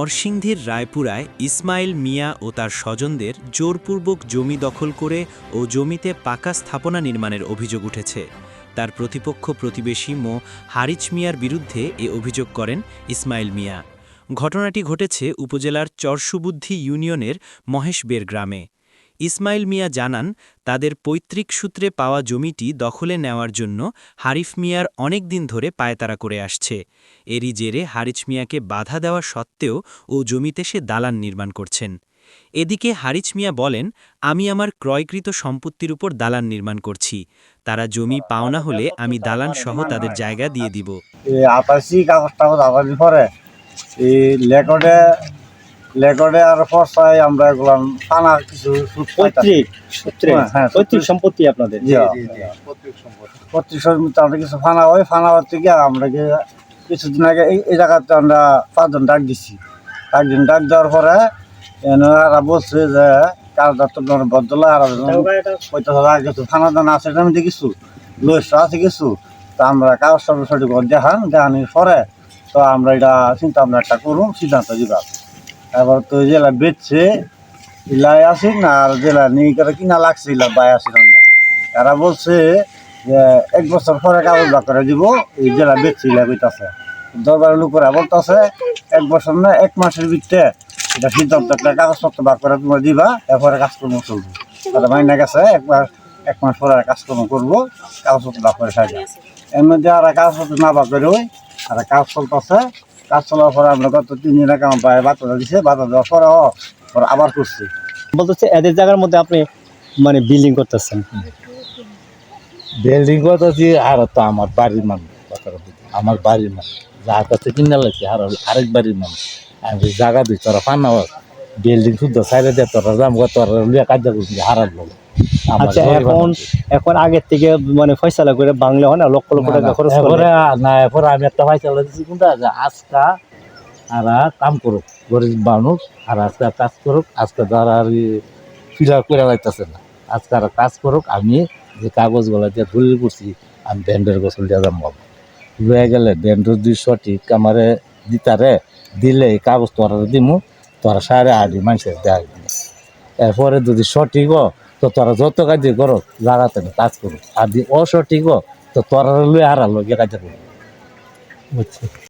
নরসিংদীর রায়পুরায় ইসমাইল মিয়া ও তার স্বজনদের জোরপূর্বক জমি দখল করে ও জমিতে পাকা স্থাপনা নির্মাণের অভিযোগ উঠেছে। তার প্রতিপক্ষ প্রতিবেশী মো হারিছ মিয়ার বিরুদ্ধে এ অভিযোগ করেন ইসমাইল মিয়া। ঘটনাটি ঘটেছে উপজেলার চরসুবুদ্ধি ইউনিয়নের মহেশবের গ্রামে। ইসমাইল মিয়া জানান, তাদের পৈতৃক সূত্রে পাওয়া জমিটি দখলে নেওয়ার জন্য হারিফ মিয়ার অনেক দিন ধরে পায়তারা করে আসছে। এরই জেরে হারিছ মিয়াকে বাধা দেওয়া সত্ত্বেও ও জমিতে সে দালান নির্মাণ করছেন। এদিকে হারিছ মিয়া বলেন, আমি আমার ক্রয়কৃত সম্পত্তির উপর দালান নির্মাণ করছি। তারা জমি পাওনা হলে আমি দালান সহ তাদের জায়গা দিয়ে দিব। লেকর্ডে আর ফরসায় আমরা এগুলো ফানা কিছু পৈতৃক সম্পত্তি আপনাদের পৈতৃক সম্পত্তি আমরা কিছু ফানা হয়। ফানা হওয়ার থেকে আমরা কিছুদিন আগে এই জায়গাতে আমরা 5 জন ডাক দিছি। 5 জন ডাক দেওয়ার পরে এনারা বলছে যে কাজটা তো বদলা আর কিছু ফানা দানা আছে আমি কিছু লইস আছে কিছু, তা আমরা কাগজ সঠিক দেখানির পরে তো আমরা এটা চিন্তা ভাবনা একটা করুন, সিদ্ধান্ত দিবা। এবার তো জেলা বেচছে ইলাই আসি না, আর জেলা নিয়ে করে কিনা লাগছে ইলা বাই আসি না। এরা বলছে যে 1 বছর পরে কাগজ বাক করে দিব, এই জেলা বেচছে ইলা কইতাছে। দরবারের লোকেরা বলতেছে 1 বছর না 1 মাসের ভিতরে এটা সিদ্ধান্ত একটা কাগজপত্র বাক করে তোমরা দিবা, এরপরে কাজকর্ম চলবো। তাহলে মাইনা গেছে 1 মাস পরে কাজকর্ম করবো, কাগজপত্র বাক করে সাজা। এর মধ্যে আর কাগজপত্র না বাক করে ওই আর কাজ চলতেছে। কাজ চলার পরে আমরা গত 3 দিন আগে আমার বাতা দিছে, বাতা দেওয়ার পরে আবার করছি। বলতেছে এদের জায়গার মধ্যে আপনি মানে বিল্ডিং করতেছেন। বিল্ডিং করতেছি আর তো আমার বাড়ির মানুষ, আমার বাড়ির মানুষ যার কাছে কিনা লাগছে আর আরেক বাড়ির মানুষ। আমি জায়গা দিই তোরা পান বিল্ডিং শুদ্ধ সাইডে দিয়ে তোরা দাম তোরা লিয়া কাজ করছি হারার লোক। আচ্ছা, এখন আগের থেকে মানে ফয়সালা করে বাংলা হয় না, লক্ষ লক্ষ টাকা খরচ করে না। এরপরে আমি একটা ফয়সালা দিচ্ছি কোনটা যে আজকা আর কাম করুক, গরিব মানুষ আর আজকে কাজ করুক। আজকে যারা আর ফিলার করে লাগতেছে না, আজকে আর কাজ করুক। আমি যে কাগজগুলো দিয়ে ধরে করছি আমি ব্যান্ডের গোসল দিয়ে যাবো রয়ে গেলে ব্যান্ডের 2 সঠিক আমারে দিতারে দিলে এই কাগজ তোরা দিমু, তোরা 8.5 মানুষের দেয়। এরপরে যদি সঠিক তো তোরা যত কাজে করো জায়গাতে কাজ করো, আর যদি অসঠিক তো তোরা লুয়ে হারালো গিয়ে কাজে করো, বুঝছি।